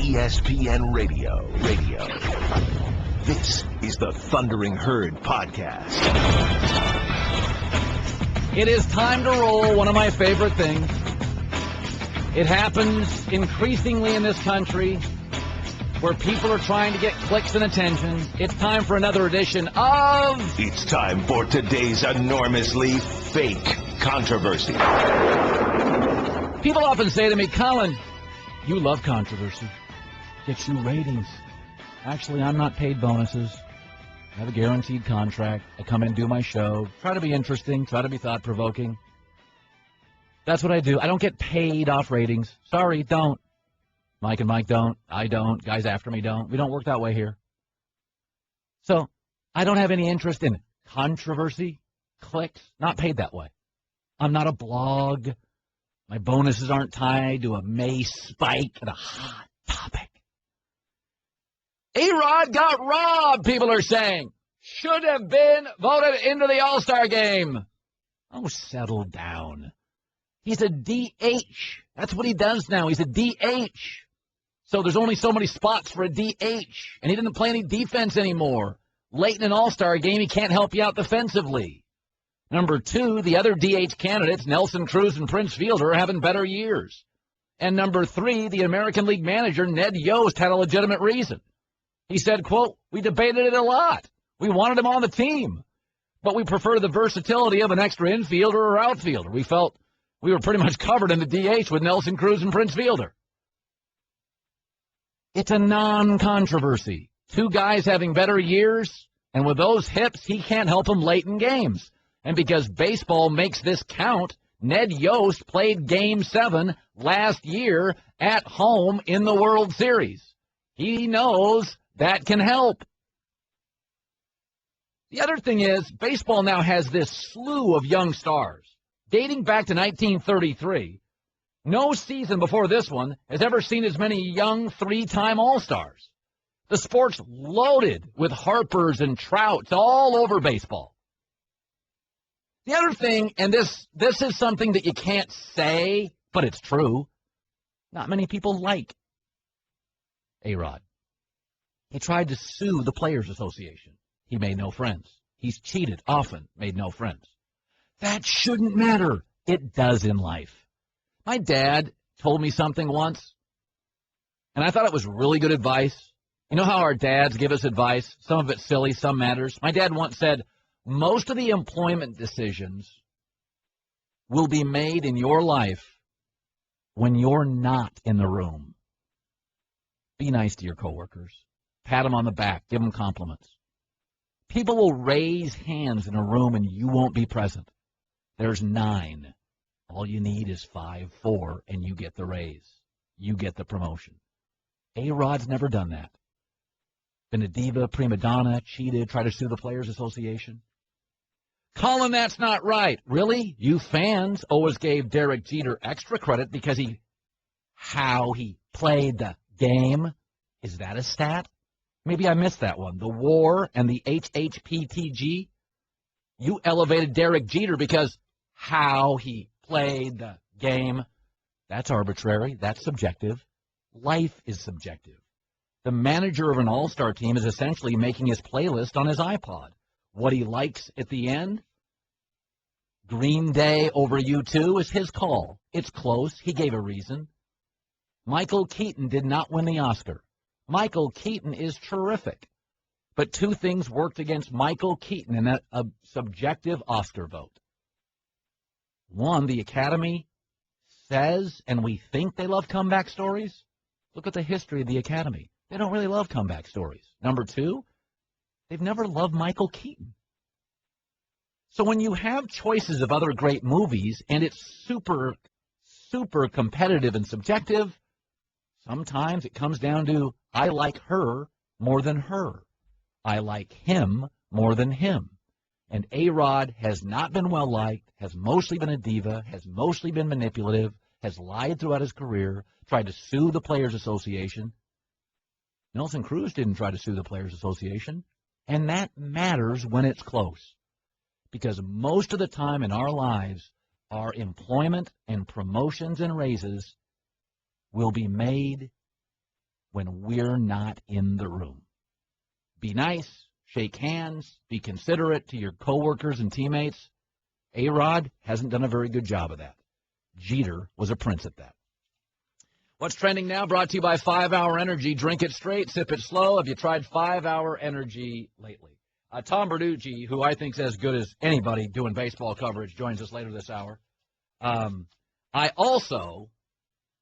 ESPN Radio. This is the Thundering Herd Podcast. It is time to roll, one of my favorite things. It happens increasingly in this country where people are trying to get clicks and attention. It's time for another edition of... It's time for today's enormously fake controversy. People often say to me, Colin, you love controversy. Gets you ratings. Actually, I'm not paid bonuses. I have a guaranteed contract. I come in, do my show, try to be interesting, try to be thought-provoking. That's what I do. I don't get paid off ratings. Sorry, don't. Mike and Mike don't. I don't. Guys after me don't. We don't work that way here. So I don't have any interest in controversy, clicks, not paid that way. I'm not a blog. My bonuses aren't tied to a May spike and a hot topic. A-Rod got robbed, people are saying. Should have been voted into the All-Star game. Oh, settle down. He's a DH. That's what he does now. He's a DH. So there's only so many spots for a DH. And he didn't play any defense anymore. Late in an All-Star game, he can't help you out defensively. Number two, the other DH candidates, Nelson Cruz and Prince Fielder, are having better years. And number three, the American League manager, Ned Yost, had a legitimate reason. He said, quote, we debated it a lot. We wanted him on the team. But we prefer the versatility of an extra infielder or outfielder. We felt we were pretty much covered in the DH with Nelson Cruz and Prince Fielder. It's a non-controversy. Two guys having better years, and with those hips, he can't help them late in games. And because baseball makes this count, Ned Yost played Game 7 last year at home in the World Series. He knows that can help. The other thing is, baseball now has this slew of young stars. Dating back to 1933, no season before this one has ever seen as many young three-time All-Stars. The sport's loaded with Harpers and Trouts all over baseball. The other thing, and this is something that you can't say, but it's true, not many people like A-Rod. He tried to sue the Players Association. He made no friends. He's cheated often, made no friends. That shouldn't matter. It does in life. My dad told me something once, and I thought it was really good advice. You know how our dads give us advice? Some of it's silly, some matters. My dad once said, most of the employment decisions will be made in your life when you're not in the room. Be nice to your coworkers. Pat them on the back. Give them compliments. People will raise hands in a room and you won't be present. There's 9. All you need is 5, 4, and you get the raise. You get the promotion. A-Rod's never done that. Been a diva, prima donna, cheated, tried to sue the Players Association. Colin, that's not right. Really? You fans always gave Derek Jeter extra credit because how he played the game. Is that a stat? Maybe I missed that one. The WAR and the HHPTG. You elevated Derek Jeter because how he played the game. That's arbitrary. That's subjective. Life is subjective. The manager of an all-star team is essentially making his playlist on his iPod. What he likes at the end, Green Day over U2, is his call. It's close. He gave a reason. Michael Keaton did not win the Oscar. Michael Keaton is terrific. But two things worked against Michael Keaton in that subjective Oscar vote. One, the Academy says, and we think they love comeback stories. Look at the history of the Academy. They don't really love comeback stories. Number two, they've never loved Michael Keaton. So when you have choices of other great movies and it's super, super competitive and subjective, sometimes it comes down to, I like her more than her. I like him more than him. And A-Rod has not been well-liked, has mostly been a diva, has mostly been manipulative, has lied throughout his career, tried to sue the Players Association. Nelson Cruz didn't try to sue the Players Association. And that matters when it's close. Because most of the time in our lives, our employment and promotions and raises will be made when we're not in the room. Be nice, shake hands, be considerate to your coworkers and teammates. A-Rod hasn't done a very good job of that. Jeter was a prince at that. What's trending now? Brought to you by 5 Hour Energy. Drink it straight, sip it slow. Have you tried 5 Hour Energy lately? Tom Bertucci, who I think is as good as anybody doing baseball coverage, joins us later this hour.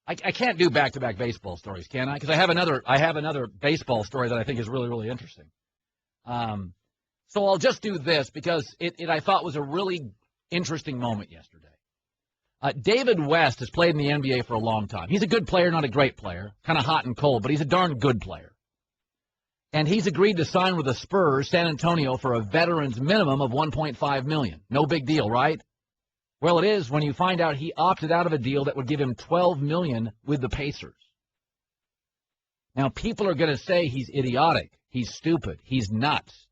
I can't do back-to-back baseball stories, can I? Because I have another baseball story that I think is really, really interesting. So I'll just do this because it I thought was a really interesting moment yesterday. David West has played in the NBA for a long time. He's a good player, not a great player, kind of hot and cold, but he's a darn good player. And he's agreed to sign with the Spurs, San Antonio, for a veteran's minimum of $1.5 million. No big deal, right? Well, it is when you find out he opted out of a deal that would give him $12 million with the Pacers. Now, people are going to say he's idiotic, he's stupid, he's nuts.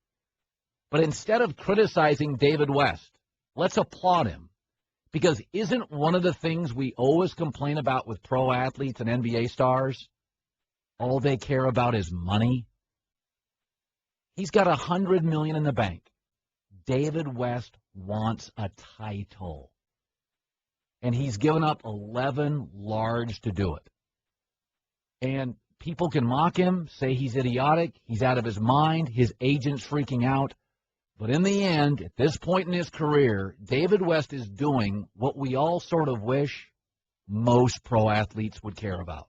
But instead of criticizing David West, let's applaud him. Because isn't one of the things we always complain about with pro athletes and NBA stars, all they care about is money? He's got $100 million in the bank. David West wants a title. And he's given up 11 large to do it. And people can mock him, say he's idiotic, he's out of his mind, his agent's freaking out. But in the end, at this point in his career, David West is doing what we all sort of wish most pro athletes would care about.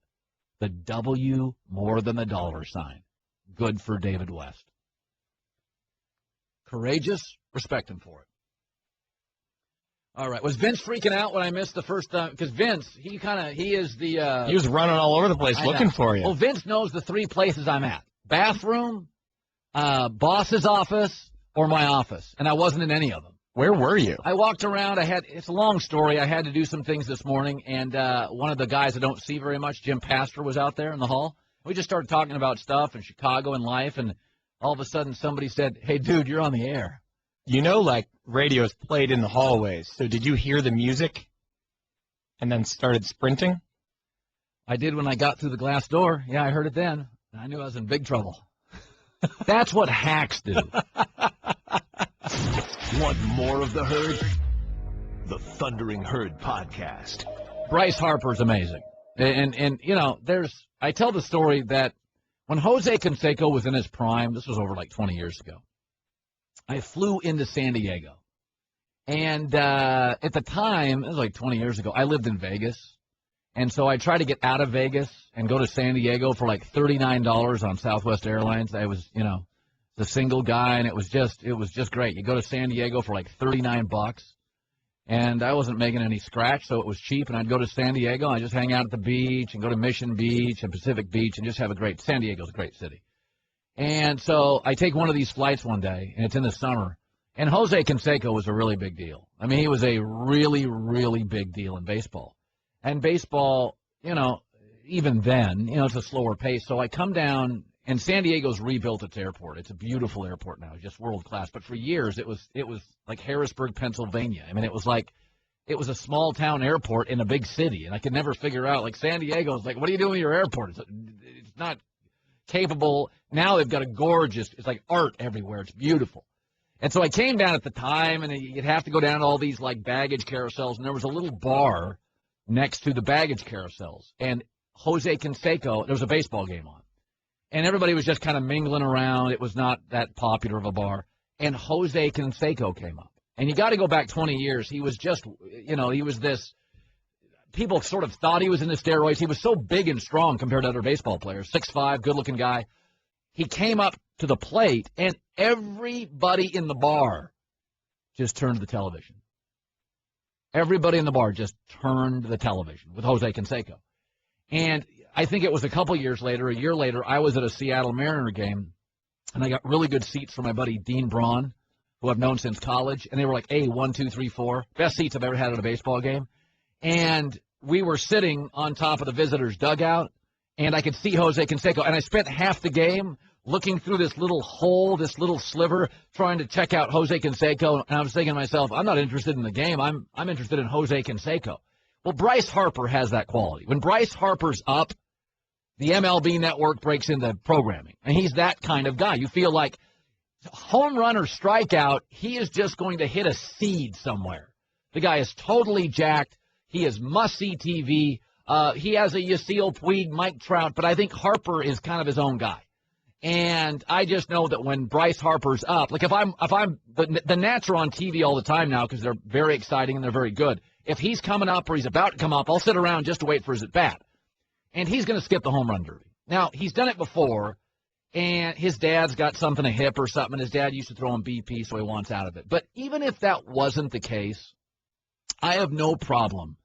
The W more than the dollar sign. Good for David West. Courageous, respect him for it. All right. Was Vince freaking out when I missed the first time? Because Vince, he is the... he was running all over the place looking for you. Well, Vince knows the three places I'm at. Bathroom, boss's office, or my office. And I wasn't in any of them. Where were you? I walked around. It's a long story. I had to do some things this morning. And one of the guys I don't see very much, Jim Pastor, was out there in the hall. We just started talking about stuff in Chicago and life. And all of a sudden somebody said, "Hey, dude, you're on the air." You know, like, radio is played in the hallways. So did you hear the music and then started sprinting? I did when I got through the glass door. Yeah, I heard it then. I knew I was in big trouble. That's what hacks do. Want more of the herd? The Thundering Herd Podcast. Bryce Harper's amazing. And you know, I tell the story that when Jose Canseco was in his prime, this was over like 20 years ago, I flew into San Diego. And at the time, it was like 20 years ago, I lived in Vegas. And so I tried to get out of Vegas and go to San Diego for like $39 on Southwest Airlines. I was, the single guy, and it was just great. You go to San Diego for like $39, and I wasn't making any scratch, so it was cheap. And I'd go to San Diego, and I'd just hang out at the beach and go to Mission Beach and Pacific Beach and just have San Diego's a great city. And so I take one of these flights one day, and it's in the summer, and Jose Canseco was a really big deal. I mean, he was a really, really big deal in baseball. And baseball, even then, it's a slower pace. So I come down, and San Diego's rebuilt its airport. It's a beautiful airport now, just world class. But for years, it was like Harrisburg, Pennsylvania. I mean, it was a small town airport in a big city, and I could never figure out. Like San Diego's like, what are you doing with your airport? It's not capable. Now they've got it's like art everywhere. It's beautiful. And so I came down at the time, and you'd have to go down to all these like baggage carousels, and there was a little bar next to the baggage carousels. And Jose Canseco, there was a baseball game on. And everybody was just kind of mingling around. It was not that popular of a bar. And Jose Canseco came up. And you got to go back 20 years. He was just, he was this, people sort of thought he was in the steroids. He was so big and strong compared to other baseball players. 6'5", good-looking guy. He came up to the plate, and everybody in the bar just turned to the television. Everybody in the bar just turned to the television with Jose Canseco. And I think it was a year later, I was at a Seattle Mariner game, and I got really good seats from my buddy Dean Braun, who I've known since college. And they were like, A, 1, 2, 3, 4. Best seats I've ever had at a baseball game. And we were sitting on top of the visitors' dugout, and I could see Jose Canseco. And I spent half the game looking through this little hole, this little sliver, trying to check out Jose Canseco. And I was thinking to myself, I'm not interested in the game. I'm interested in Jose Canseco. Well, Bryce Harper has that quality. When Bryce Harper's up, the MLB network breaks into programming. And he's that kind of guy. You feel like home run or strikeout, he is just going to hit a seed somewhere. The guy is totally jacked. He is must-see TV. He has a Yasiel Puig, Mike Trout, but I think Harper is kind of his own guy. And I just know that when Bryce Harper's up, like if I'm the Nats are on TV all the time now because they're very exciting and they're very good. If he's coming up or he's about to come up, I'll sit around just to wait for his at-bat. And he's going to skip the home run derby. Now, he's done it before, and his dad's got something, a hip or something, and his dad used to throw him BP, so he wants out of it. But even if that wasn't the case, I have no problem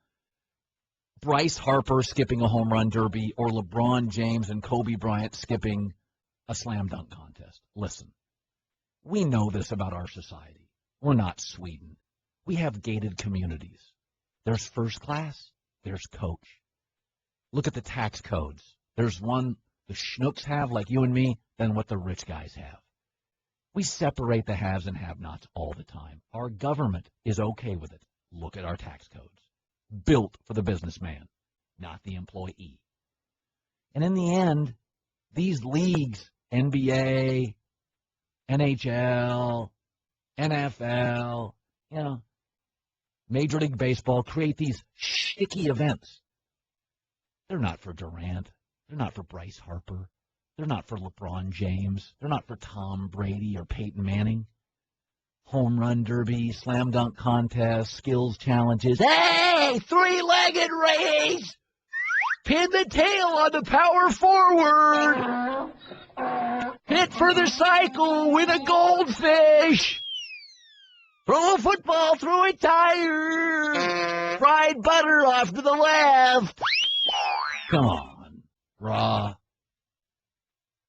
Bryce Harper skipping a home run derby or LeBron James and Kobe Bryant skipping a slam dunk contest. Listen, we know this about our society. We're not Sweden. We have gated communities. There's first class. There's coach. Look at the tax codes. There's one the schnooks have, like you and me, than what the rich guys have. We separate the haves and have-nots all the time. Our government is okay with it. Look at our tax codes. Built for the businessman, not the employee. And in the end, these leagues, NBA, NHL, NFL, Major League Baseball, create these sticky events. They're not for Durant. They're not for Bryce Harper. They're not for LeBron James. They're not for Tom Brady or Peyton Manning. Home run derby, slam dunk contest, skills challenges. Hey, three-legged race! Pin the tail on the power forward! Hit for the cycle, win a goldfish! Throw a football through a tire! Fried butter off to the left! Come on, brah.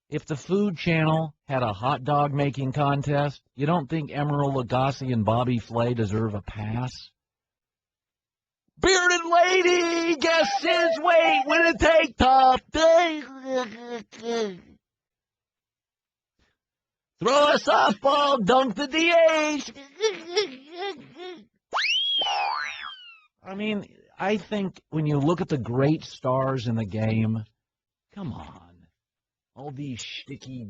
If the Food Channel had a hot dog making contest, you don't think Emeril Lagasse and Bobby Flay deserve a pass? Bearded lady, guess his weight when it take top. Throw a softball, dunk the DH. I mean, I think when you look at the great stars in the game, come on. All these sticky,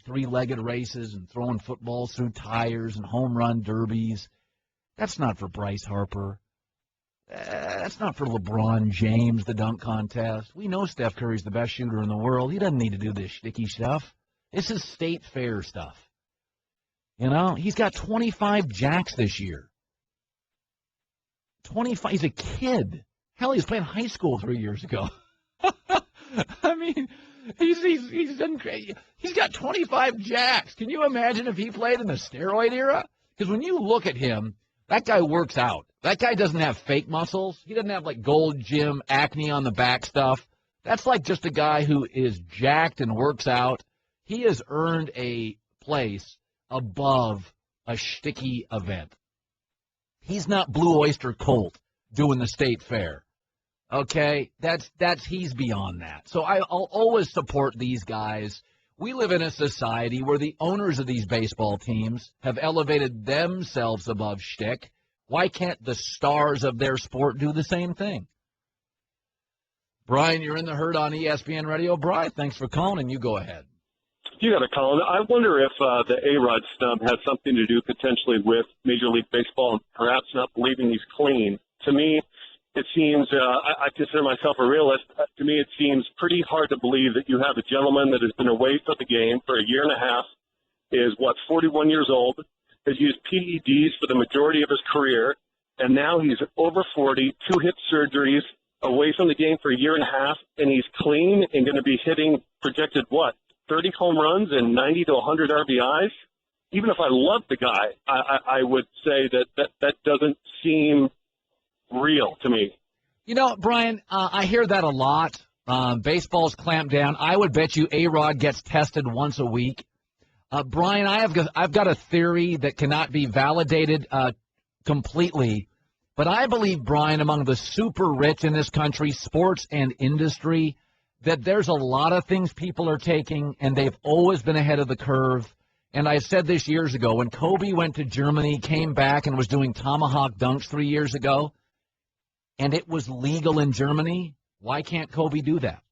three-legged races and throwing footballs through tires and home run derbies. That's not for Bryce Harper. That's not for LeBron James, the dunk contest. We know Steph Curry's the best shooter in the world. He doesn't need to do this sticky stuff. This is state fair stuff. He's got 25 jacks this year. 25. He's a kid. Hell, he was playing high school 3 years ago. I mean, he's done great. He's got 25 jacks. Can you imagine if he played in the steroid era? Because when you look at him, that guy works out. That guy doesn't have fake muscles. He doesn't have like gold gym, acne on the back stuff. That's like just a guy who is jacked and works out. He has earned a place above a sticky event. He's not Blue Oyster Cult doing the state fair. Okay, he's beyond that. So I'll always support these guys. We live in a society where the owners of these baseball teams have elevated themselves above shtick. Why can't the stars of their sport do the same thing? Brian, you're in the herd on ESPN Radio. Brian, thanks for calling, and you go ahead. You got it, Colin. I wonder if the A-Rod snub has something to do potentially with Major League Baseball and perhaps not believing he's clean. To me, it seems, I consider myself a realist, to me it seems pretty hard to believe that you have a gentleman that has been away from the game for a year and a half, is, 41 years old, has used PEDs for the majority of his career, and now he's over 40, 2 hip surgeries, away from the game for a year and a half, and he's clean and going to be hitting projected, 30 home runs and 90 to 100 RBIs? Even if I love the guy, I would say that doesn't seem real to me. Brian, I hear that a lot. Baseball's clamped down. I would bet you A-Rod gets tested once a week. Brian, I've got a theory that cannot be validated completely, but I believe, Brian, among the super rich in this country, sports and industry, that there's a lot of things people are taking, and they've always been ahead of the curve. And I said this years ago, when Kobe went to Germany, came back and was doing tomahawk dunks 3 years ago, and it was legal in Germany, why can't Kobe do that?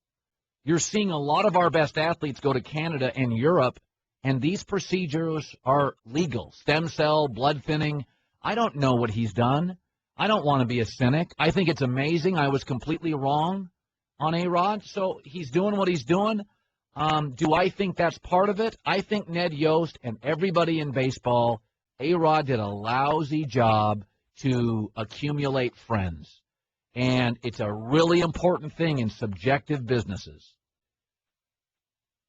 You're seeing a lot of our best athletes go to Canada and Europe, and these procedures are legal. Stem cell, blood thinning. I don't know what he's done. I don't want to be a cynic. I think it's amazing. I was completely wrong on A-Rod, so he's doing what he's doing. Do I think that's part of it? I think Ned Yost and everybody in baseball, A-Rod did a lousy job to accumulate friends. And it's a really important thing in subjective businesses.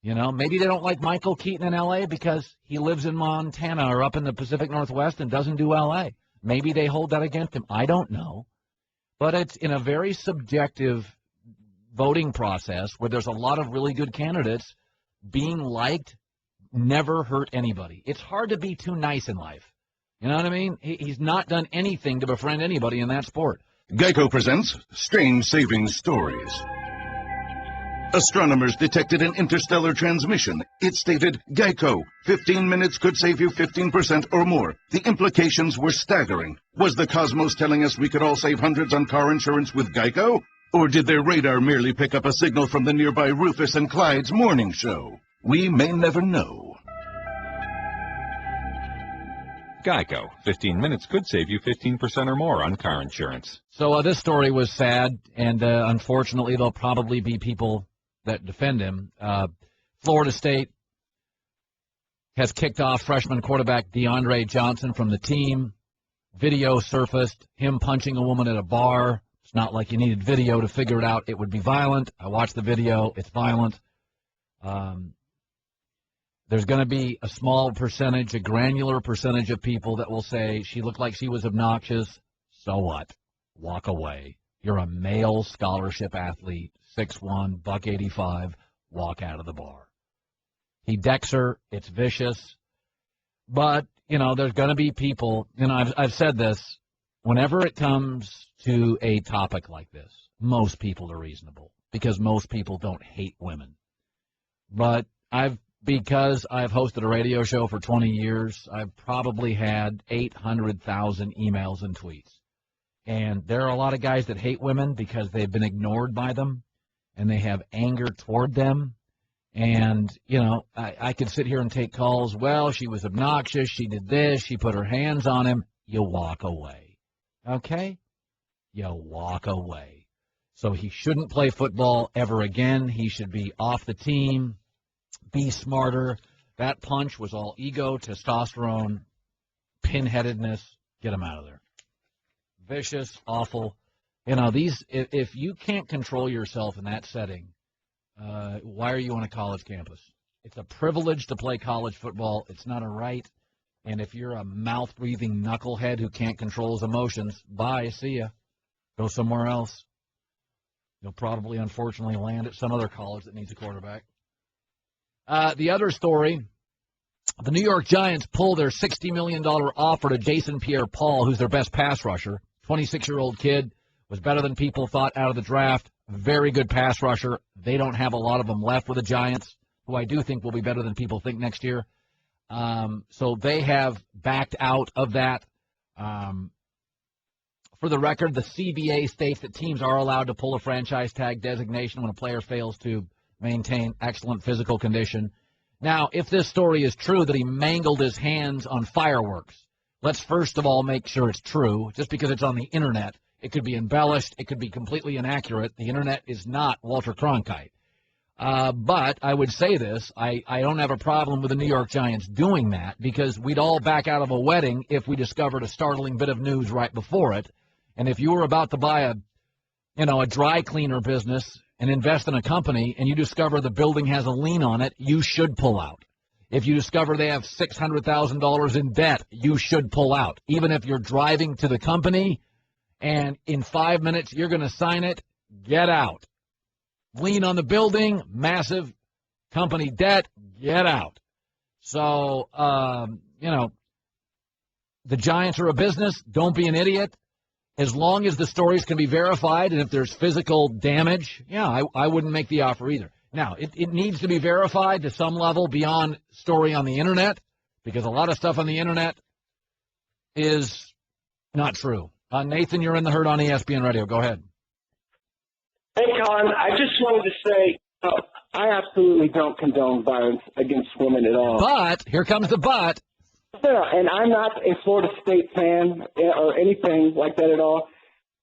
You know, maybe they don't like Michael Keaton in L.A. because he lives in Montana or up in the Pacific Northwest and doesn't do L.A. Maybe they hold that against him. I don't know. But it's in a very subjective voting process where there's a lot of really good candidates. Being liked never hurt anybody. It's hard to be too nice in life. You know what I mean? He's not done anything to befriend anybody in that sport. Geico presents Strange Savings Stories. Astronomers detected an interstellar transmission. It stated, Geico, 15 minutes could save you 15% or more. The implications were staggering. Was the cosmos telling us we could all save hundreds on car insurance with Geico? Or did their radar merely pick up a signal from the nearby Rufus and Clyde's morning show? We may never know. Geico. 15 minutes could save you 15% or more on car insurance. So this story was sad, and unfortunately there'll probably be people that defend him. Florida State has kicked off freshman quarterback DeAndre Johnson from the team. Video surfaced, him punching a woman at a bar. It's not like you needed video to figure it out. It would be violent. I watched the video. It's violent. There's going to be a small percentage, a granular percentage of people that will say she looked like she was obnoxious. So what? Walk away. You're a male scholarship athlete, 6'1", $185. Walk out of the bar. He decks her. It's vicious. But, you know, there's going to be people, you know, I've said this, whenever it comes to a topic like this, most people are reasonable because most people don't hate women. But because I've hosted a radio show for 20 years, I've probably had 800,000 emails and tweets. And there are a lot of guys that hate women because they've been ignored by them, and they have anger toward them. And, you know, I could sit here and take calls. Well, she was obnoxious. She did this. She put her hands on him. You walk away. Okay? You walk away. So he shouldn't play football ever again. He should be off the team. Be smarter. That punch was all ego, testosterone, pinheadedness. Get him out of there. Vicious, awful. You know, if you can't control yourself in that setting, why are you on a college campus? It's a privilege to play college football. It's not a right. And if you're a mouth-breathing knucklehead who can't control his emotions, bye, see ya. Go somewhere else. You'll probably, unfortunately, land at some other college that needs a quarterback. The other story, the New York Giants pull their $60 million offer to Jason Pierre-Paul, who's their best pass rusher. 26-year-old kid, was better than people thought out of the draft. Very good pass rusher. They don't have a lot of them left with the Giants, who I do think will be better than people think next year. So they have backed out of that. For the record, the CBA states that teams are allowed to pull a franchise tag designation when a player fails to maintain excellent physical condition. Now, if this story is true that he mangled his hands on fireworks, let's first of all make sure it's true. Just because it's on the Internet, it could be embellished. It could be completely inaccurate. The Internet is not Walter Cronkite. But I would say this. I don't have a problem with the New York Giants doing that because we'd all back out of a wedding if we discovered a startling bit of news right before it. And if you were about to buy a dry cleaner business and invest in a company and you discover the building has a lien on it, you should pull out. If you discover they have $600,000 in debt, you should pull out. Even if you're driving to the company and in 5 minutes you're going to sign it, get out. Lien on the building, massive company debt, get out. So, the Giants are a business. Don't be an idiot. As long as the stories can be verified and if there's physical damage, I wouldn't make the offer either. Now, it needs to be verified to some level beyond story on the Internet because a lot of stuff on the Internet is not true. Nathan, you're in the herd on ESPN Radio. Go ahead. Hey, Colin, I just wanted to say Oh, I absolutely don't condone violence against women at all. But, here comes the but. Yeah, and I'm not a Florida State fan or anything like that at all,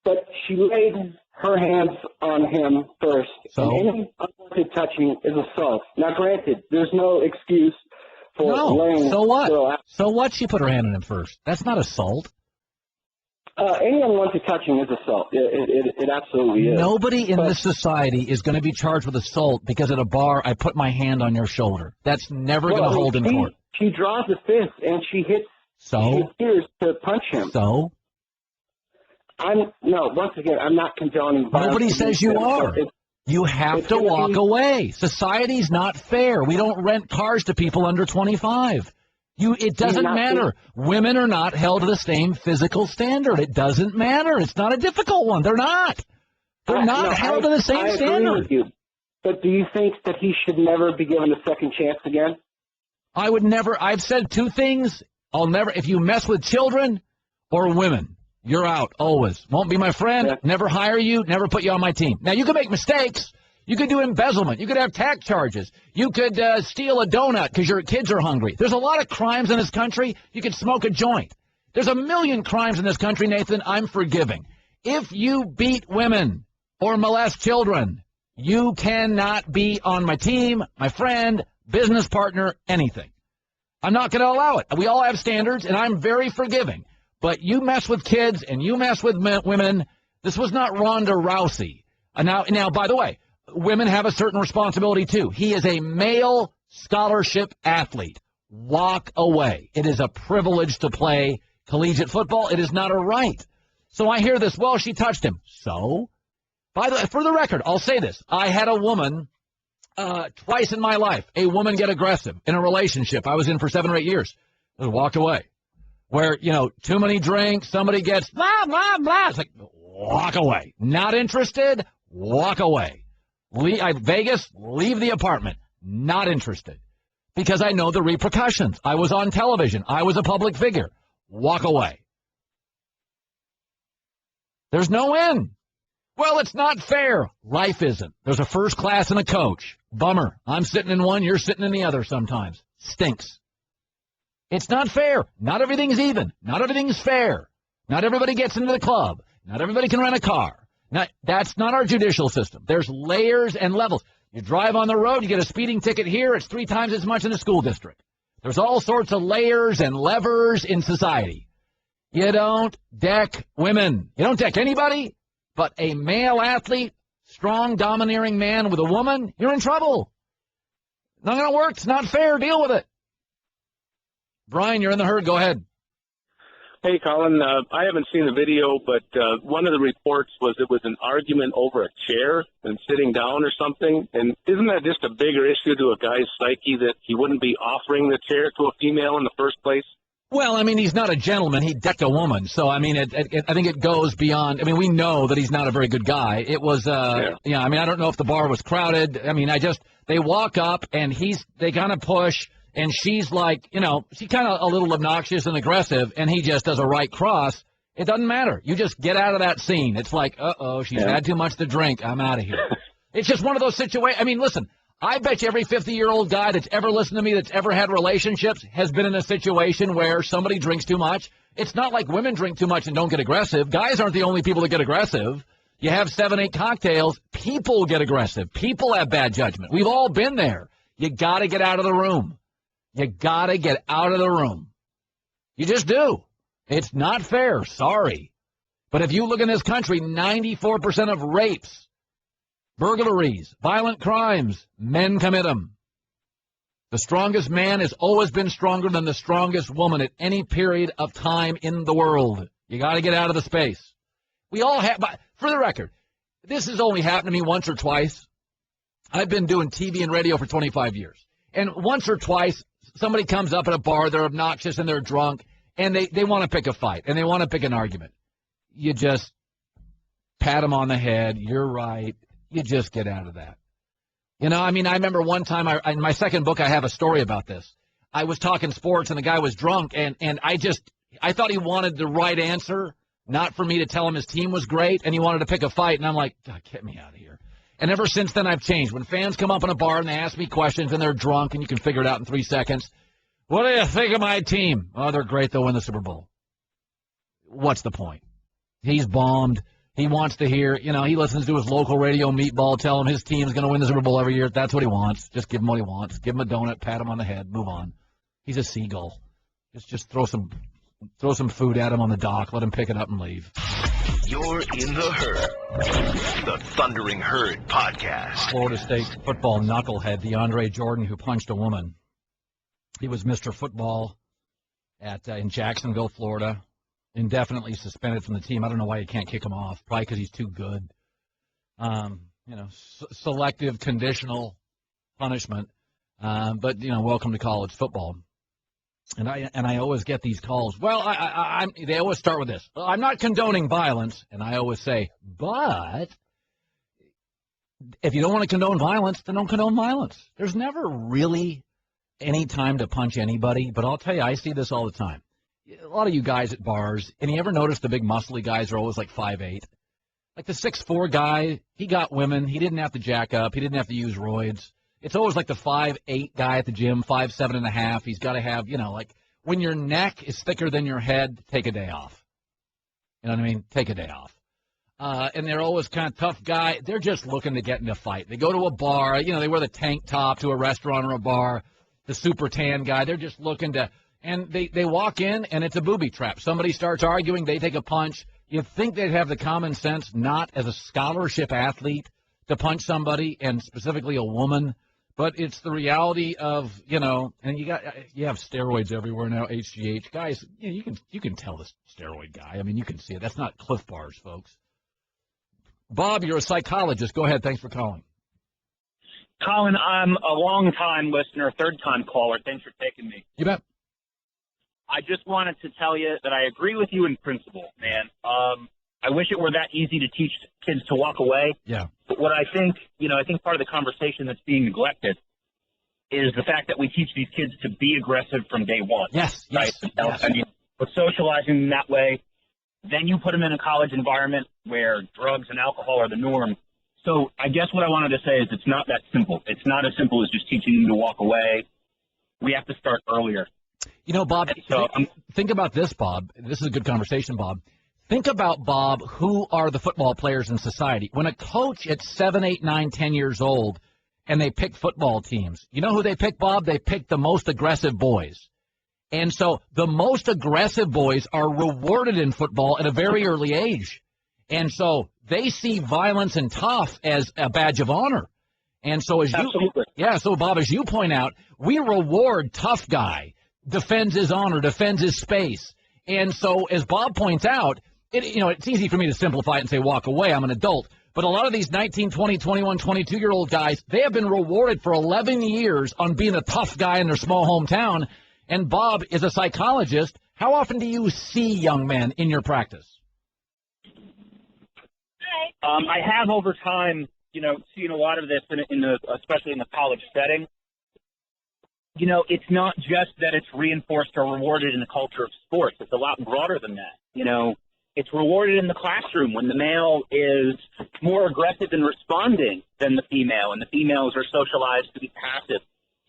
but she laid her hands on him first. So? And any unwanted touching is assault. Now, granted, there's no excuse for laying. So what? So what? She put her hand on him first. That's not assault. Any unwanted touching is assault. It absolutely is. Nobody in this society is going to be charged with assault because at a bar I put my hand on your shoulder. That's never going to hold in court. She draws a fist and she hits. So? She appears to punch him. So? Once again, I'm not condoning violence. Nobody says you are. You have to walk away. Society's not fair. We don't rent cars to people under 25. It doesn't matter. Women are not held to the same physical standard. It doesn't matter. It's not a difficult one. They're not. They're not held to the same standard. I agree with you. But do you think that he should never be given a second chance again? I would never. I've said two things. I'll never. If you mess with children or women, you're out always. Won't be my friend. Yeah. Never hire you. Never put you on my team. Now, you can make mistakes. You could do embezzlement. You could have tax charges. You could steal a donut because your kids are hungry. There's a lot of crimes in this country. You could smoke a joint. There's a million crimes in this country, Nathan. I'm forgiving. If you beat women or molest children, you cannot be on my team, my friend, business partner, anything. I'm not going to allow it. We all have standards, and I'm very forgiving. But you mess with kids and you mess with women. This was not Ronda Rousey. Now, by the way, women have a certain responsibility, too. He is a male scholarship athlete. Walk away. It is a privilege to play collegiate football. It is not a right. So I hear this, well, she touched him. So? For the record, I'll say this. I had a woman twice in my life, a woman get aggressive in a relationship I was in for 7 or 8 years. Just walk away. Where, too many drinks, somebody gets blah, blah, blah. It's like, walk away. Not interested, walk away. Vegas, leave the apartment. Not interested. Because I know the repercussions. I was on television. I was a public figure. Walk away. There's no end. Well, it's not fair. Life isn't. There's a first class and a coach. Bummer. I'm sitting in one, you're sitting in the other sometimes. Stinks. It's not fair. Not everything's even. Not everything's fair. Not everybody gets into the club. Not everybody can rent a car. That's not our judicial system. There's layers and levels. You drive on the road, you get a speeding ticket here, it's 3 times as much in the school district. There's all sorts of layers and levers in society. You don't deck women. You don't deck anybody, but a male athlete, strong, domineering man with a woman, you're in trouble. Not going to work. It's not fair. Deal with it. Brian, you're in the herd. Go ahead. Hey, Colin, I haven't seen the video, but one of the reports was it was an argument over a chair and sitting down or something. And isn't that just a bigger issue to a guy's psyche that he wouldn't be offering the chair to a female in the first place? Well, I mean, he's not a gentleman. He decked a woman. So, I mean, I think it goes beyond. I mean, we know that he's not a very good guy. It was, I mean, I don't know if the bar was crowded. I mean, they walk up and they kind of push. And she's like, she's kind of a little obnoxious and aggressive, and he just does a right cross. It doesn't matter. You just get out of that scene. It's like, she's had too much to drink. I'm out of here. It's just one of those situations. I mean, listen, I bet you every 50-year-old guy that's ever listened to me, that's ever had relationships, has been in a situation where somebody drinks too much. It's not like women drink too much and don't get aggressive. Guys aren't the only people that get aggressive. You have 7, 8 cocktails. People get aggressive. People have bad judgment. We've all been there. You got to get out of the room. You got to get out of the room. You just do. It's not fair. Sorry. But if you look in this country, 94% of rapes, burglaries, violent crimes, men commit them. The strongest man has always been stronger than the strongest woman at any period of time in the world. You got to get out of the space. We all have, for the record, this has only happened to me once or twice. I've been doing TV and radio for 25 years. And once or twice, somebody comes up at a bar, they're obnoxious and they're drunk, and they want to pick a fight, and they want to pick an argument. You just pat them on the head. You're right. You just get out of that. I mean, I remember one time, in my second book, I have a story about this. I was talking sports, and the guy was drunk, and I thought he wanted the right answer, not for me to tell him his team was great, and he wanted to pick a fight, and I'm like, God, get me out of here. And ever since then, I've changed. When fans come up in a bar and they ask me questions and they're drunk and you can figure it out in 3 seconds, what do you think of my team? Oh, they're great. They'll win the Super Bowl. What's the point? He's bombed. He wants to hear, he listens to his local radio meatball tell him his team's going to win the Super Bowl every year. That's what he wants. Just give him what he wants. Give him a donut, pat him on the head, move on. He's a seagull. Just throw some food at him on the dock, let him pick it up and leave. You're in the herd. The Thundering Herd Podcast. Florida State football knucklehead DeAndre Jordan, who punched a woman. He was Mr. Football in Jacksonville, Florida. Indefinitely suspended from the team. I don't know why you can't kick him off. Probably because he's too good. Selective, conditional punishment. But welcome to college football. And I always get these calls. Well, they always start with this. I'm not condoning violence, and I always say, but if you don't want to condone violence, then don't condone violence. There's never really any time to punch anybody, but I'll tell you, I see this all the time. A lot of you guys at bars, and you ever notice the big muscly guys are always like 5'8"? Like the 6'4" guy, he got women. He didn't have to jack up. He didn't have to use roids. It's always like the 5'8" guy at the gym, 5'7.5". He's got to have, like when your neck is thicker than your head, take a day off. You know what I mean? Take a day off. And they're always kind of tough guy. They're just looking to get in a fight. They go to a bar. They wear the tank top to a restaurant or a bar. The super tan guy, they're just looking to – and they walk in, and it's a booby trap. Somebody starts arguing. They take a punch. You'd think they'd have the common sense not as a scholarship athlete to punch somebody, and specifically a woman. But it's the reality of, and you have steroids everywhere now, HGH. Guys, you can tell this steroid guy. I mean, you can see it. That's not Cliff Bars, folks. Bob, you're a psychologist. Go ahead. Thanks for calling. Colin, I'm a long-time listener, third-time caller. Thanks for taking me. You bet. I just wanted to tell you that I agree with you in principle, man. I wish it were that easy to teach kids to walk away. Yeah. But what I think part of the conversation that's being neglected is the fact that we teach these kids to be aggressive from day one. Yes. Right? Yes. I mean, we're socializing them that way. Then you put them in a college environment where drugs and alcohol are the norm. So I guess what I wanted to say is it's not that simple. It's not as simple as just teaching them to walk away. We have to start earlier. Bob, think about this, Bob. This is a good conversation, Bob. Think about, Bob, who are the football players in society. When a coach at 7, 8, 9, 10 years old and they pick football teams, you know who they pick, Bob? They pick the most aggressive boys. And so the most aggressive boys are rewarded in football at a very early age. And so they see violence and tough as a badge of honor. And so so Bob, as you point out, we reward tough guy, defends his honor, defends his space. And so as Bob points out, it's easy for me to simplify it and say walk away. I'm an adult. But a lot of these 19, 20, 21, 22-year-old guys, they have been rewarded for 11 years on being a tough guy in their small hometown. And Bob is a psychologist. How often do you see young men in your practice? I have over time, seen a lot of this especially in the college setting. It's not just that it's reinforced or rewarded in the culture of sports. It's a lot broader than that. It's rewarded in the classroom when the male is more aggressive in responding than the female, and the females are socialized to be passive.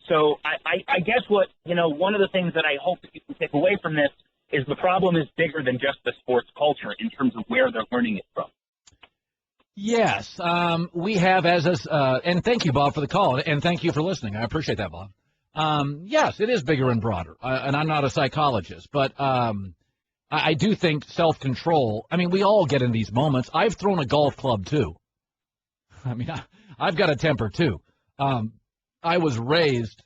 So I guess one of the things that I hope that you can take away from this is the problem is bigger than just the sports culture in terms of where they're learning it from. Yes, we have and thank you, Bob, for the call, and thank you for listening. I appreciate that, Bob. Yes, it is bigger and broader, and I'm not a psychologist, but I do think self-control. I mean, we all get in these moments. I've thrown a golf club, too. I mean, I've got a temper, too. I was raised,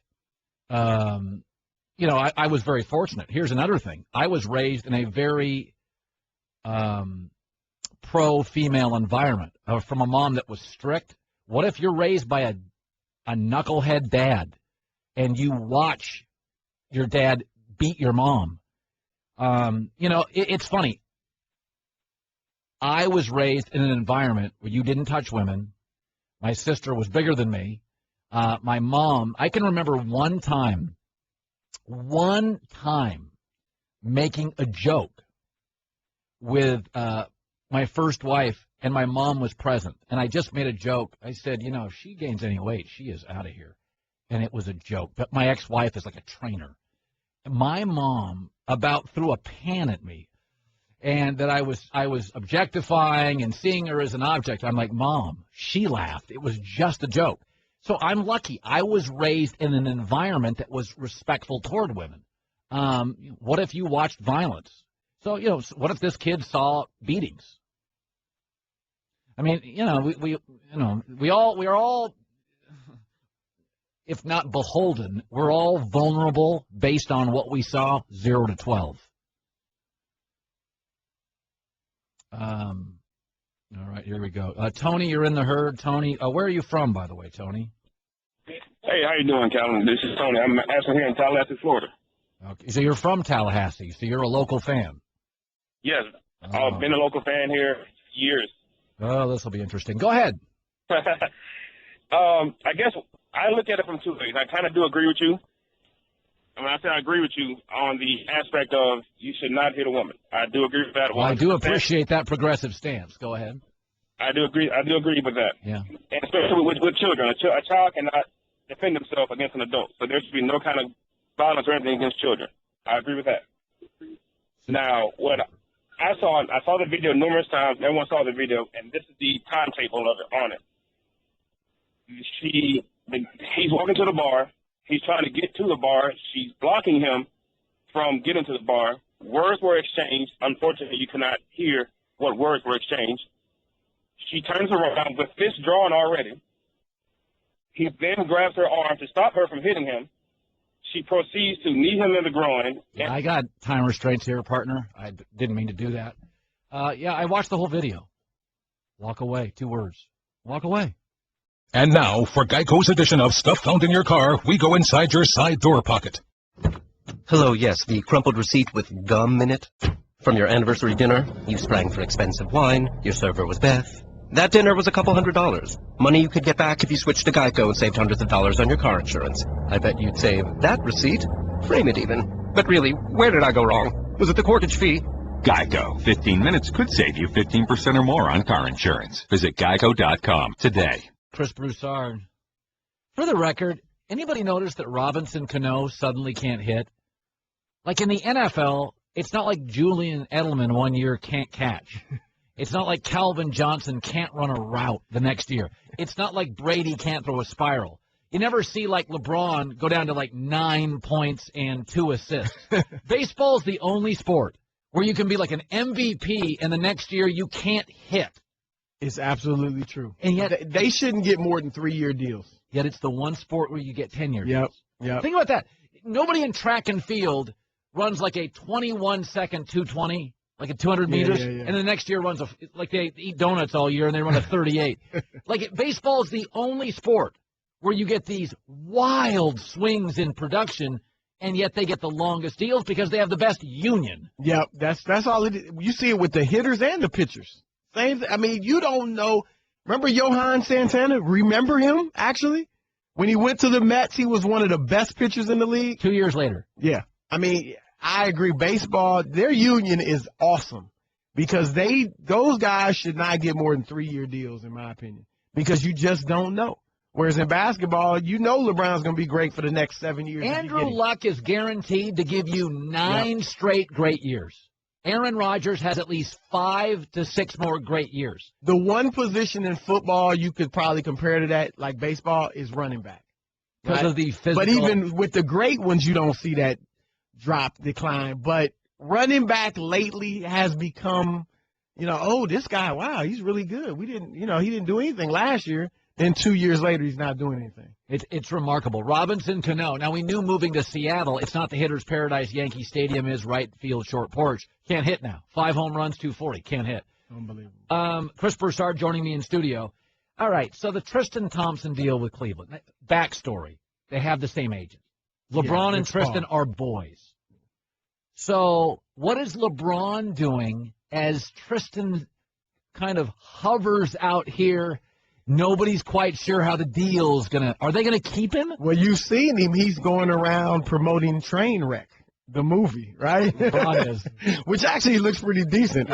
I was very fortunate. Here's another thing. I was raised in a very pro-female environment from a mom that was strict. What if you're raised by a knucklehead dad and you watch your dad beat your mom? It's funny. I was raised in an environment where you didn't touch women. My sister was bigger than me. My mom, I can remember one time making a joke with my first wife, and my mom was present. And I just made a joke. I said, if she gains any weight, she is out of here. And it was a joke. But my ex-wife is like a trainer. My mom about threw a pan at me, and that I was objectifying and seeing her as an object. I'm like, Mom, she laughed. It was just a joke. So I'm lucky. I was raised in an environment that was respectful toward women. What if you watched violence? So, what if this kid saw beatings? I mean, we are all, if not beholden, we're all vulnerable based on what we saw 0 to 12. All right, here we go. Tony, you're in the herd. Tony, where are you from, by the way, Tony? Hey, how you doing, Colin? This is Tony. I'm actually here in Tallahassee, Florida. Okay, so you're from Tallahassee, so you're a local fan. Yes, I've been a local fan here for years. Oh, this will be interesting. Go ahead. I guess I look at it from two ways. I kind of do agree with you. And when I say I agree with you on the aspect of you should not hit a woman, I do agree with that. Well, I do appreciate that progressive stance. Go ahead. I do agree with that. Yeah. And especially with children. A child cannot defend himself against an adult. So there should be no kind of violence or anything against children. I agree with that. Now, what I saw the video numerous times. Everyone saw the video, and this is the timetable of it on it. He's walking to the bar. He's trying to get to the bar. She's blocking him from getting to the bar. Words were exchanged. Unfortunately, you cannot hear what words were exchanged. She turns around with fists drawn already. He then grabs her arm to stop her from hitting him. She proceeds to knee him in the groin. I got time restraints here, partner. I didn't mean to do that. I watched the whole video. Walk away. 2 words. Walk away. And now, for Geico's edition of Stuff Found in Your Car, we go inside your side door pocket. Hello, yes, the crumpled receipt with gum in it. From your anniversary dinner, you sprang for expensive wine, your server was Beth. That dinner was a couple $100. Money you could get back if you switched to Geico and saved hundreds of dollars on your car insurance. I bet you'd save that receipt. Frame it even. But really, where did I go wrong? Was it the corkage fee? Geico. 15 minutes could save you 15% or more on car insurance. Visit geico.com today. Chris Broussard. For the record, anybody notice that Robinson Cano suddenly can't hit? Like in the NFL, it's not like Julian Edelman one year can't catch. It's not like Calvin Johnson can't run a route the next year. It's not like Brady can't throw a spiral. You never see like LeBron go down to like 9 points and 2 assists. Baseball's the only sport where you can be like an MVP and the next year you can't hit. It's absolutely true. And yet they shouldn't get more than 3-year deals. Yet it's the one sport where you get 10-year deals. Yep. Think about that. Nobody in track and field runs like a 21-second 220, like a 200 meters, and the next year runs like they eat donuts all year and they run a 38. Baseball is the only sport where you get these wild swings in production, and yet they get the longest deals because they have the best union. Yep, that's all it is. You see it with the hitters and the pitchers. Same. I mean, you don't know. Remember Johan Santana? Remember him, actually? When he went to the Mets, he was one of the best pitchers in the league. 2 years later. Yeah. I mean, I agree. Baseball, their union is awesome because those guys should not get more than 3-year deals, in my opinion, because you just don't know. Whereas in basketball, you know LeBron's going to be great for the next 7 years. Andrew Luck is guaranteed to give you 9 straight great years. Aaron Rodgers has at least 5 to 6 more great years. The one position in football you could probably compare to that, like baseball, is running back. Because of the physical. But even with the great ones, you don't see that decline. But running back lately has become, this guy, wow, he's really good. He didn't do anything last year. Then 2 years later, he's not doing anything. It's remarkable. Robinson Cano. Now, we knew moving to Seattle, it's not the hitter's paradise. Yankee Stadium is right field, short porch. Can't hit now. 5 home runs, 240. Can't hit. Unbelievable. Chris Broussard joining me in studio. All right, so the Tristan Thompson deal with Cleveland. Backstory. They have the same agent. LeBron and Tristan are boys. So what is LeBron doing as Tristan kind of hovers out here? Nobody's quite sure how the deal's are they gonna keep him? Well, you've seen him. He's going around promoting Trainwreck, the movie, right? LeBron is. Which actually looks pretty decent.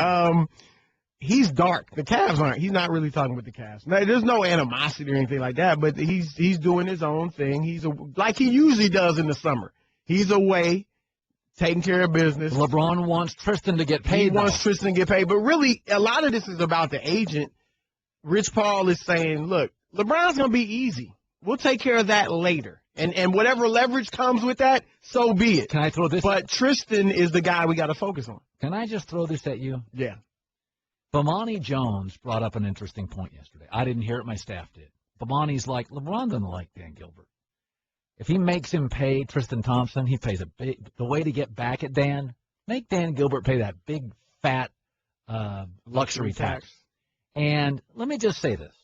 he's dark. The Cavs aren't. He's not really talking with the Cavs. Now, there's no animosity or anything like that, but he's doing his own thing. Like he usually does in the summer. He's away, taking care of business. LeBron wants Tristan to get paid. He wants Tristan to get paid. But really, a lot of this is about the agent. Rich Paul is saying, look, LeBron's going to be easy. We'll take care of that later. And whatever leverage comes with that, so be it. Can I throw this? But Tristan is the guy we got to focus on. Can I just throw this at you? Yeah. Bomani Jones brought up an interesting point yesterday. I didn't hear it. My staff did. Bomani's like, LeBron doesn't like Dan Gilbert. If he makes him pay Tristan Thompson, he pays the way to get back at Dan, make Dan Gilbert pay that big, fat luxury tax. And let me just say this.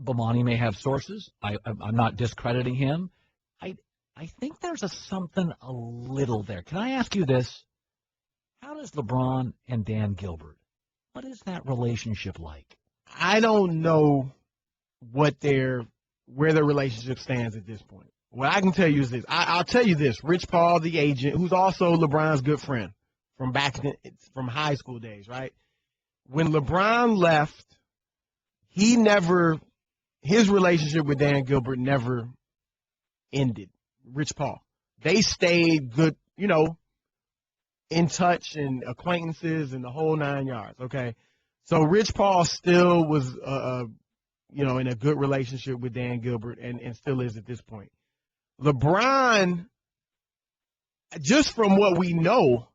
Bomani may have sources. I'm not discrediting him. I think there's something a little there. Can I ask you this? How does LeBron and Dan Gilbert, what is that relationship like? I don't know where their relationship stands at this point. What I can tell you is this. I'll tell you this. Rich Paul, the agent, who's also LeBron's good friend from high school days, right? When LeBron left, his relationship with Dan Gilbert never ended. Rich Paul. They stayed good, in touch and acquaintances and the whole 9 yards, okay? So Rich Paul still was, in a good relationship with Dan Gilbert and still is at this point. LeBron, just from what we know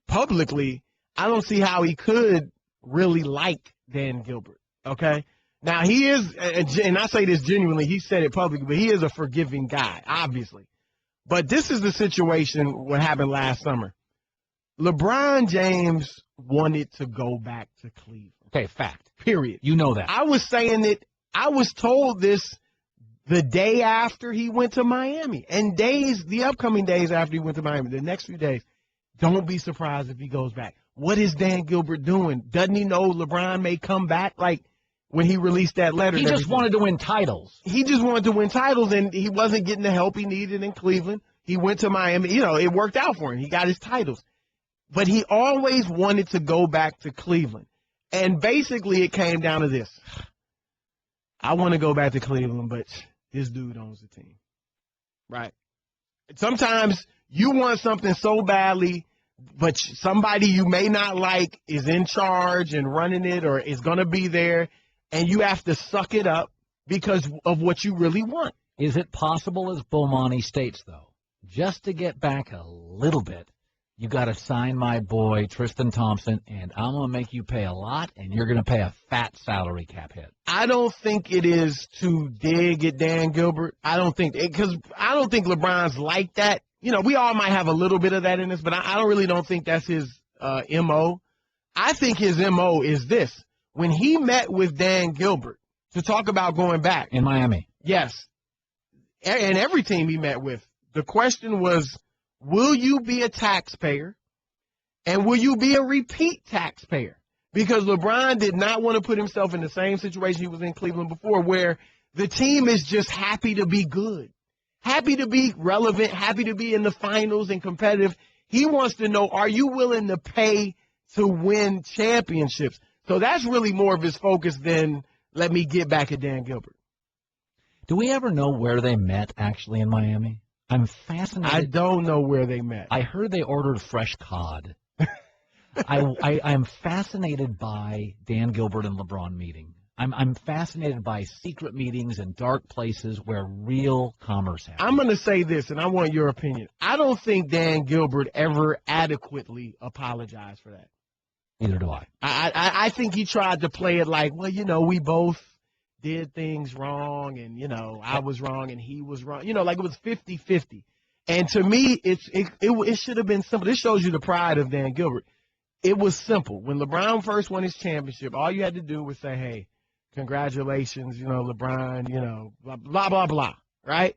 publicly, I don't see how he could really like Dan Gilbert, okay? Now, he is, and I say this genuinely, he said it publicly, but he is a forgiving guy, obviously. But this is the situation, what happened last summer. LeBron James wanted to go back to Cleveland. Okay, fact. Period. You know that. I was saying it. I was told this the day after he went to Miami. And the upcoming days after he went to Miami, the next few days, don't be surprised if he goes back. What is Dan Gilbert doing? Doesn't he know LeBron may come back? Like, when he released that letter. He just wanted to win titles. He just wanted to win titles, and he wasn't getting the help he needed in Cleveland. He went to Miami. It worked out for him. He got his titles. But he always wanted to go back to Cleveland. And basically it came down to this. I want to go back to Cleveland, but this dude owns the team. Right? Sometimes you want something so badly, but somebody you may not like is in charge and running it or is going to be there. And you have to suck it up because of what you really want. Is it possible, as Bomani states, though, just to get back a little bit, you got to sign my boy Tristan Thompson, and I'm going to make you pay a lot, and you're going to pay a fat salary cap hit? I don't think it is to dig at Dan Gilbert. I don't think LeBron's like that. We all might have a little bit of that in us, but I don't think that's his MO. I think his MO is this. When he met with Dan Gilbert to talk about going back. In Miami. Yes. And every team he met with. The question was, will you be a taxpayer? And will you be a repeat taxpayer? Because LeBron did not want to put himself in the same situation he was in Cleveland before, where the team is just happy to be good. Happy to be relevant, happy to be in the finals and competitive. He wants to know, are you willing to pay to win championships? So that's really more of his focus than let me get back at Dan Gilbert. Do we ever know where they met actually in Miami? I'm fascinated. I don't know where they met. I heard they ordered fresh cod. I'm fascinated by Dan Gilbert and LeBron meeting. I'm fascinated by secret meetings and dark places where real commerce happens. I'm going to say this, and I want your opinion. I don't think Dan Gilbert ever adequately apologized for that. Neither do I. I think he tried to play it like, well, we both did things wrong, and, I was wrong and he was wrong. Like it was 50-50. And to me, it should have been simple. This shows you the pride of Dan Gilbert. It was simple. When LeBron first won his championship, all you had to do was say, hey, congratulations, LeBron, blah, blah, blah, blah, right?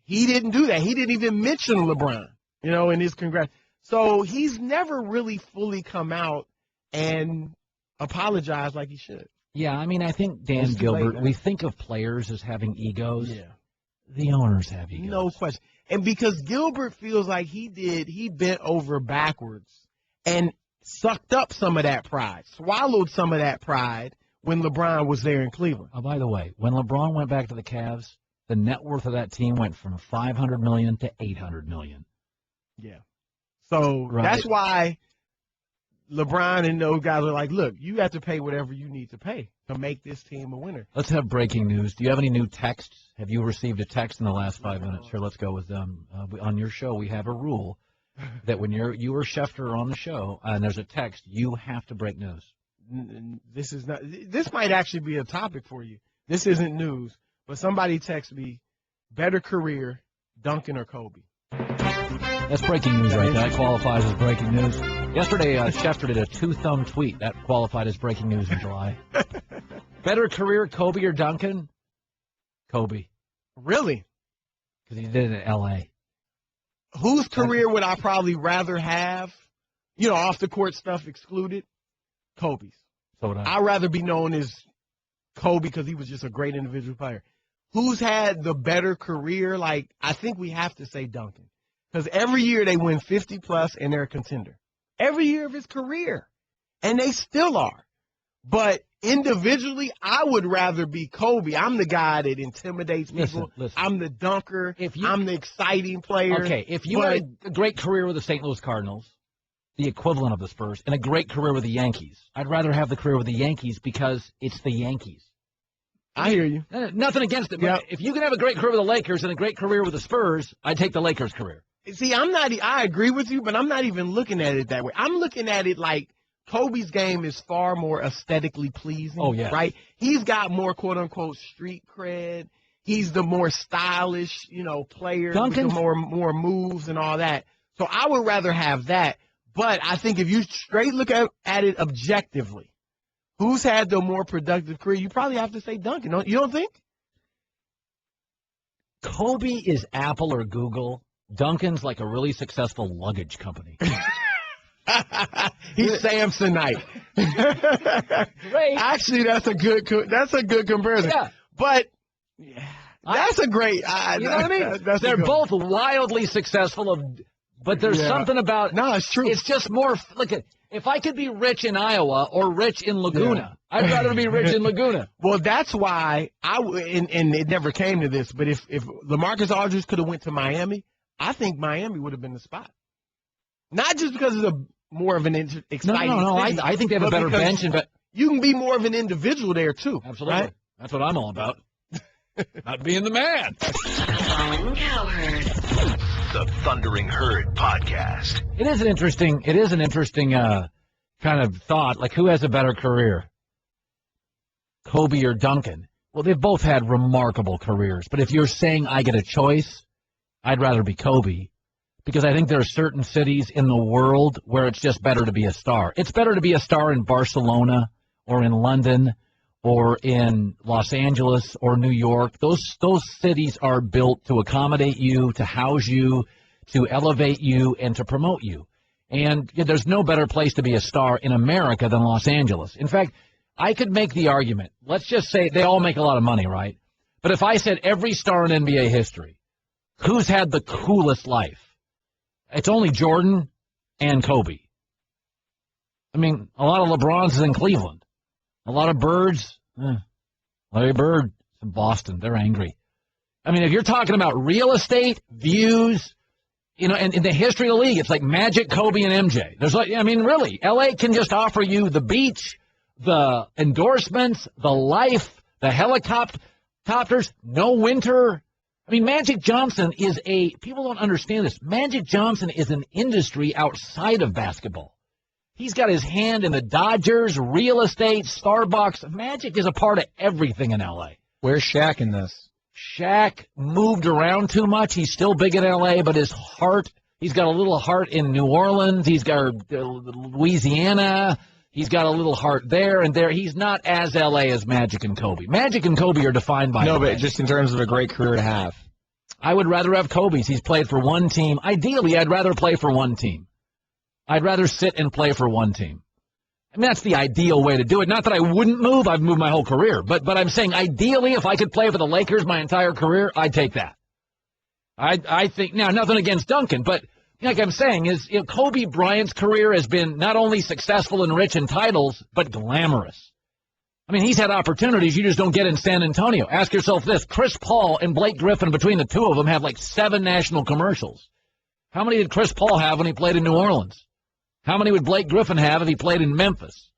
He didn't do that. He didn't even mention LeBron, in his congrats. So he's never really fully come out and apologize like he should. Yeah, I think Dan Gilbert, we think of players as having egos. Yeah. The owners have egos. No question. And because Gilbert feels like he bent over backwards. And sucked up some of that pride, swallowed some of that pride when LeBron was there in Cleveland. Oh, by the way, when LeBron went back to the Cavs, the net worth of that team went from $500 million to $800 million. Yeah. So that's why LeBron and those guys are like, look, you have to pay whatever you need to pay to make this team a winner. Let's have breaking news. Do you have any new texts? Have you received a text in the last 5 minutes? Sure, let's go with them. On your show, we have a rule that when you or Schefter are on the show and there's a text, you have to break news. This might actually be a topic for you. This isn't news, but somebody texted me, better career, Duncan or Kobe. That's breaking news right there. That qualifies as breaking news. Yesterday, Schefter did a two-thumb tweet. That qualified as breaking news in July. Better career, Kobe or Duncan? Kobe. Really? Because he did it in L.A. Whose career would I probably rather have? You know, off-the-court stuff excluded? Kobe's. So would I. I'd rather be known as Kobe because he was just a great individual player. Who's had the better career? Like, I think we have to say Duncan. Because every year they win 50-plus and they're a contender. Every year of his career. And they still are. But individually, I would rather be Kobe. I'm the guy that intimidates people. Listen. I'm the dunker. I'm the exciting player. Okay, if you had a great career with the St. Louis Cardinals, the equivalent of the Spurs, and a great career with the Yankees, I'd rather have the career with the Yankees because it's the Yankees. I hear you. Nothing against it. But if you can have a great career with the Lakers and a great career with the Spurs, I'd take the Lakers' career. See, I agree with you, but I'm not even looking at it that way. I'm looking at it like Kobe's game is far more aesthetically pleasing. Oh, yeah. Right? He's got more, quote-unquote, street cred. He's the more stylish, player with the more moves and all that. So I would rather have that. But I think if you straight look at it objectively, who's had the more productive career, you probably have to say Duncan. You don't think? Kobe is Apple or Google. Duncan's like a really successful luggage company. He's Samsonite. Great. Actually, that's a good comparison. Yeah. But that's a great. You know what I mean? They're both wildly successful, but there's something about. No, it's true. It's just more. Look at if I could be rich in Iowa or rich in Laguna, I'd rather be rich in Laguna. Well, that's why and it never came to this, but if LaMarcus Aldridge could have went to Miami, I think Miami would have been the spot. Not just because of the more of an exciting. No. city, I think they have a better bench, but you can be more of an individual there too. Absolutely, right? That's what I'm all about. Not being the man. Colin Cowherd. The Thundering Herd Podcast. It is an interesting kind of thought. Like, who has a better career, Kobe or Duncan? Well, they've both had remarkable careers. But if you're saying I get a choice, I'd rather be Kobe because I think there are certain cities in the world where it's just better to be a star. It's better to be a star in Barcelona or in London or in Los Angeles or New York. Those cities are built to accommodate you, to house you, to elevate you, and to promote you. And there's no better place to be a star in America than Los Angeles. In fact, I could make the argument. Let's just say they all make a lot of money, right? But if I said every star in NBA history, who's had the coolest life? It's only Jordan and Kobe. I mean, a lot of LeBrons is in Cleveland. A lot of Birds, Larry Bird in Boston. They're angry. I mean, if you're talking about real estate, views, and in the history of the league, it's like Magic, Kobe, and MJ. Really, LA can just offer you the beach, the endorsements, the life, the helicopters, no winter. I mean, Magic Johnson people don't understand this. Magic Johnson is an industry outside of basketball. He's got his hand in the Dodgers, real estate, Starbucks. Magic is a part of everything in L.A. Where's Shaq in this? Shaq moved around too much. He's still big in L.A., but his heart, he's got a little heart in New Orleans. He's got Louisiana. He's got a little heart there and there. He's not as L.A. as Magic and Kobe. Magic and Kobe are defined by but just in terms of a great career to have. I would rather have Kobe's. He's played for one team. Ideally, I'd rather play for one team. I'd rather sit and play for one team. I mean, that's the ideal way to do it. Not that I wouldn't move. I've moved my whole career. But I'm saying ideally, if I could play for the Lakers my entire career, I'd take that. I think, now, nothing against Duncan, but like I'm saying, is Kobe Bryant's career has been not only successful and rich in titles, but glamorous. I mean, he's had opportunities you just don't get in San Antonio. Ask yourself this. Chris Paul and Blake Griffin, between the two of them, have like 7 national commercials. How many did Chris Paul have when he played in New Orleans? How many would Blake Griffin have if he played in Memphis?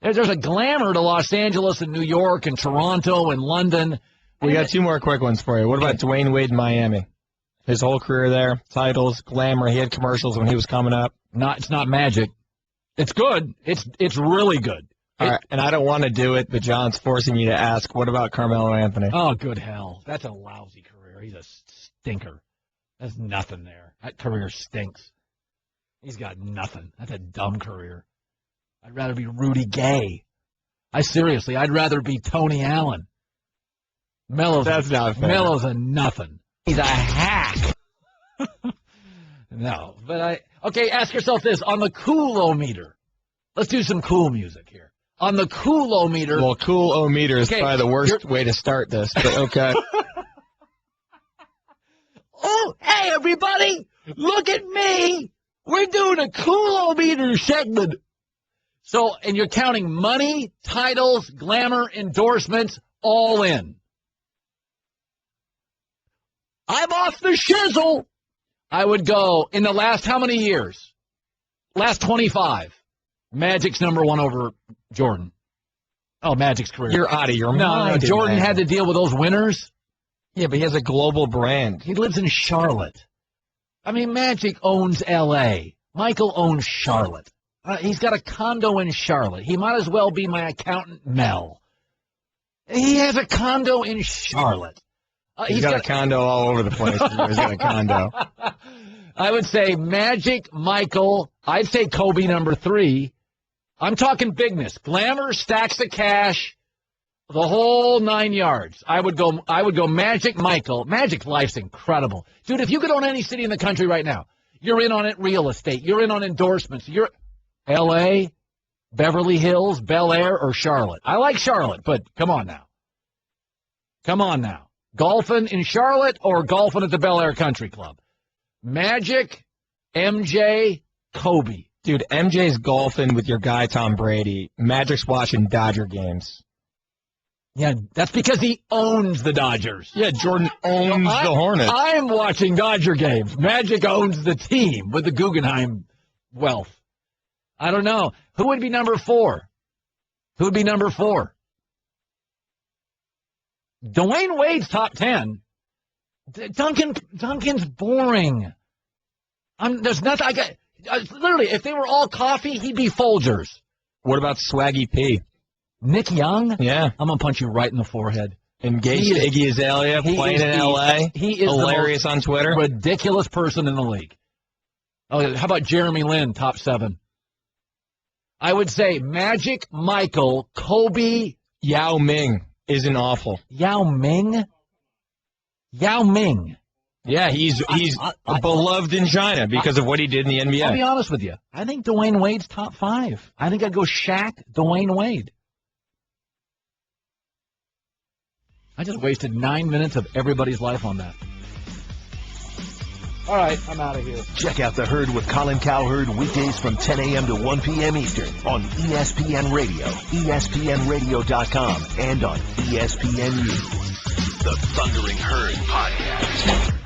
There's a glamour to Los Angeles and New York and Toronto and London. We got 2 more quick ones for you. What about Dwayne Wade in Miami? His whole career there, titles, glamour. He had commercials when he was coming up. It's not magic. It's good. It's really good. All right, and I don't want to do it, but John's forcing me to ask, what about Carmelo Anthony? Oh, good hell. That's a lousy career. He's a stinker. There's nothing there. That career stinks. He's got nothing. That's a dumb career. I'd rather be Rudy Gay. I'd rather be Tony Allen. That's not fair. Melo's a nothing. He's a hack. No, but okay, ask yourself this. On the cool-o-meter, let's do some cool music here. On the cool-o-meter. Well, cool-o-meter is probably the worst way to start this, but okay. Oh, hey, everybody, look at me. We're doing a cool-o-meter segment. So, and you're counting money, titles, glamour, endorsements, all in. I'm off the shizzle. I would go, in the last how many years? Last 25. Magic's number 1 over Jordan. Oh, Magic's career. You're out of your mind. No, Jordan had to deal with those winners. Yeah, but he has a global brand. He lives in Charlotte. I mean, Magic owns L.A. Michael owns Charlotte. He's got a condo in Charlotte. He might as well be my accountant, Mel. He has a condo in Charlotte. He's got a condo all over the place. He's got a condo. I would say Magic, Michael. I'd say Kobe number 3. I'm talking bigness. Glamour, stacks of cash, the whole 9 yards. I would go Magic, Michael. Magic's life's incredible. Dude, if you could own any city in the country right now, you're in on it real estate. You're in on endorsements. You're L.A., Beverly Hills, Bel Air, or Charlotte. I like Charlotte, but come on now. Come on now. Golfing in Charlotte or golfing at the Bel Air Country Club? Magic, MJ, Kobe. Dude, MJ's golfing with your guy Tom Brady. Magic's watching Dodger games. Yeah, that's because he owns the Dodgers. Yeah, Jordan owns the Hornets. I'm watching Dodger games. Magic owns the team with the Guggenheim wealth. I don't know. Who would be number 4? Who would be number 4? Dwayne Wade's top 10. Duncan's boring. There's nothing. Literally, if they were all coffee, he'd be Folgers. What about Swaggy P? Nick Young? Yeah. I'm going to punch you right in the forehead. Engaged to Iggy Azalea, playing in L.A. He is hilarious the most on Twitter. Ridiculous person in the league. Oh, how about Jeremy Lin, top 7? I would say Magic, Michael, Kobe. Yao Ming isn't awful. Yao Ming? Yao Ming. Yeah, he's beloved in China because of what he did in the NBA. I'll be honest with you. I think Dwayne Wade's top 5. I think I'd go Shaq, Dwayne Wade. I just wasted 9 minutes of everybody's life on that. All right, I'm out of here. Check out The Herd with Colin Cowherd weekdays from 10 a.m. to 1 p.m. Eastern on ESPN Radio, ESPNradio.com, and on ESPNU. The Thundering Herd Podcast.